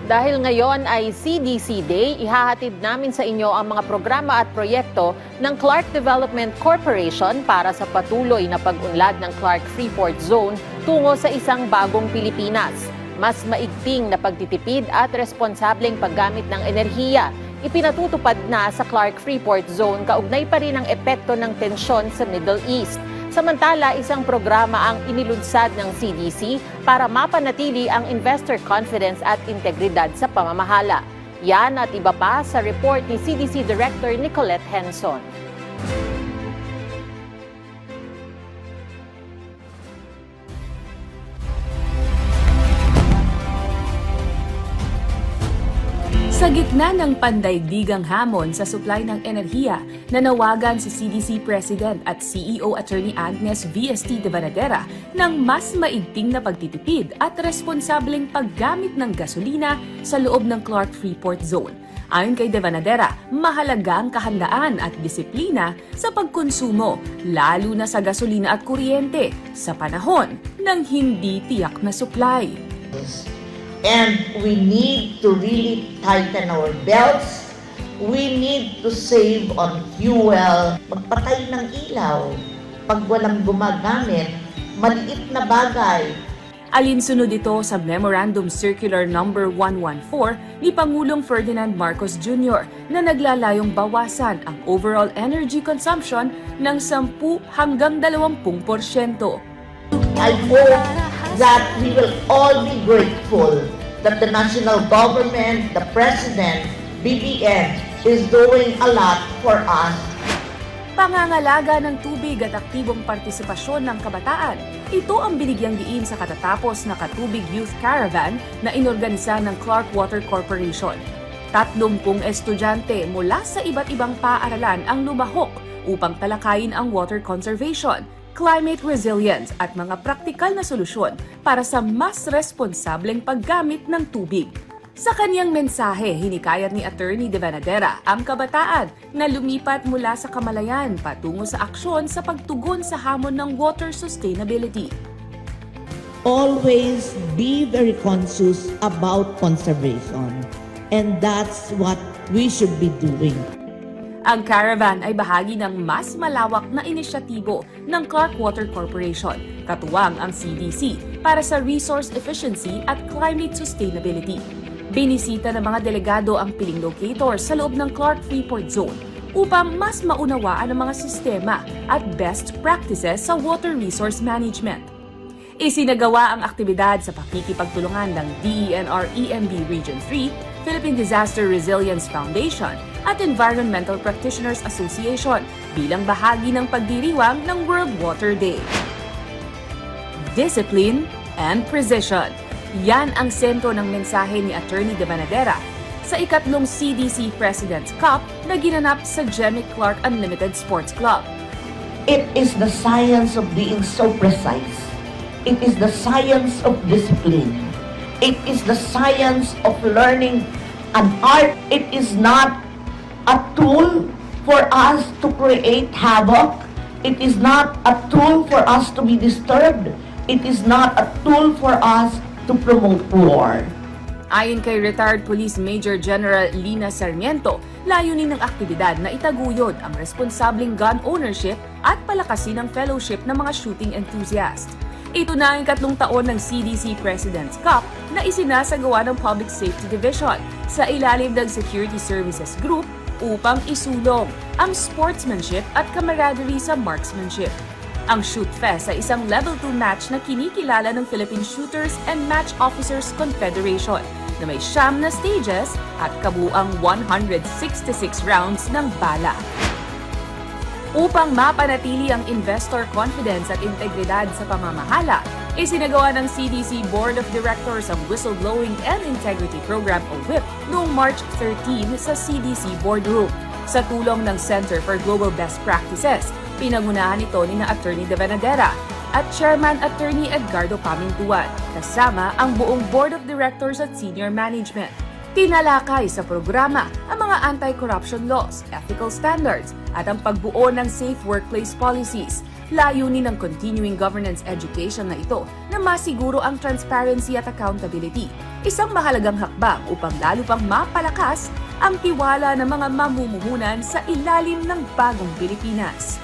Dahil ngayon ay CDC Day, ihahatid namin sa inyo ang mga programa at proyekto ng Clark Development Corporation para sa patuloy na pag-unlad ng Clark Freeport Zone tungo sa isang bagong Pilipinas. Mas maigting na pagtitipid at responsableng paggamit ng enerhiya. Ipinatutupad na sa Clark Freeport Zone kaugnay pa rin ang epekto ng tensyon sa Middle East. Samantala, isang programa ang inilunsad ng CDC para mapanatili ang investor confidence at integridad sa pamamahala. Yan at iba pa sa report ni CDC Director Nicolette Henson. Sa gitna ng pandaigdigang hamon sa supply ng enerhiya, nanawagan si CDC President at CEO Attorney Agnes V.S.T. de Vanadera ng mas maigting na pagtitipid at responsableng paggamit ng gasolina sa loob ng Clark Freeport Zone. Ayon kay de Vanadera, mahalaga ang kahandaan at disiplina sa pagkonsumo, lalo na sa gasolina at kuryente, sa panahon ng hindi tiyak na supply. And we need to really tighten our belts. We need to save on fuel. Magpatay ng ilaw. Pag walang gumagamit, maliit na bagay. Alinsunod ito sa Memorandum Circular No. 114 ni Pangulong Ferdinand Marcos Jr. na naglalayong bawasan ang overall energy consumption ng 10 hanggang 20%. I hope that we will all be grateful that the national government, the President, BBM is doing a lot for us. Pangangalaga ng tubig at aktibong partisipasyon ng kabataan. Ito ang binigyang diin sa katatapos na Katubig Youth Caravan na inorganisa ng Clark Water Corporation. 30 estudyante mula sa iba't ibang paaralan ang lumahok upang talakayin ang water conservation, climate resilience at mga praktikal na solusyon para sa mas responsableng paggamit ng tubig. Sa kanyang mensahe, hinikayat ni Attorney de Vanadera ang kabataan na lumipat mula sa kamalayan patungo sa aksyon sa pagtugon sa hamon ng water sustainability. Always be very conscious about conservation, and that's what we should be doing. Ang caravan ay bahagi ng mas malawak na inisyatibo ng Clark Water Corporation, katuwang ang CDC para sa resource efficiency at climate sustainability. Binisita ng mga delegado ang piling locator sa loob ng Clark Freeport Zone upang mas maunawaan ang mga sistema at best practices sa water resource management. Isinagawa ang aktibidad sa pakikipagtulungan ng DENR-EMB Region 3, Philippine Disaster Resilience Foundation at Environmental Practitioners Association bilang bahagi ng pagdiriwang ng World Water Day. Discipline and precision. Yan ang sentro ng mensahe ni Attorney de Vanadera sa ikatlong CDC President's Cup na ginanap sa Jemmy Clark Unlimited Sports Club. It is the science of being so precise. It is the science of discipline. It is the science of learning an art. It is not a tool for us to create havoc. It is not a tool for us to be disturbed. It is not a tool for us to promote war. Ayon kay retired Police Major General Lina Sarmiento, layunin ng aktibidad na itaguyod ang responsableng gun ownership at palakasin ang fellowship ng mga shooting enthusiasts. Ito na ang ikatlong taon ng CDC President's Cup na isinasagawa ng Public Safety Division sa ilalim ng Security Services Group upang isulong ang sportsmanship at camaraderie sa marksmanship. Ang Shoot Fest ay isang Level 2 match na kinikilala ng Philippine Shooters and Match Officers Confederation na may 9 na stages at kabuuang 166 rounds ng bala. Upang mapanatili ang investor confidence at integridad sa pamamahala, isinagawa ng CDC Board of Directors ang Whistleblowing and Integrity Program o WIP noong March 13 sa CDC Boardroom. Sa tulong ng Center for Global Best Practices, pinangunahan ito ni na Attorney de Vanadera at Chairman Attorney Edgardo Pamintuan, kasama ang buong Board of Directors at Senior Management. Tinalakay sa programa ang mga anti-corruption laws, ethical standards at ang pagbuo ng safe workplace policies Layunin ng continuing governance education na ito na masiguro ang transparency at accountability, isang mahalagang hakbang upang lalo pang mapalakas ang tiwala ng mga mamumuhunan sa ilalim ng bagong Pilipinas.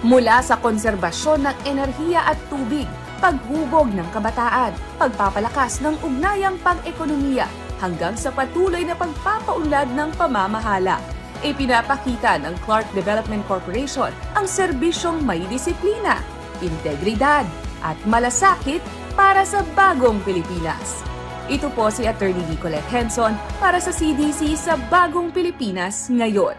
Mula sa konserbasyon ng enerhiya at tubig, paghubog ng kabataan, pagpapalakas ng ugnayang pang-ekonomiya, hanggang sa patuloy na pagpapaunlad ng pamamahala. Ipinapakita ng Clark Development Corporation ang serbisyong may disiplina, integridad at malasakit para sa bagong Pilipinas. Ito po si Attorney Nicolette Henson para sa CDC sa Bagong Pilipinas Ngayon.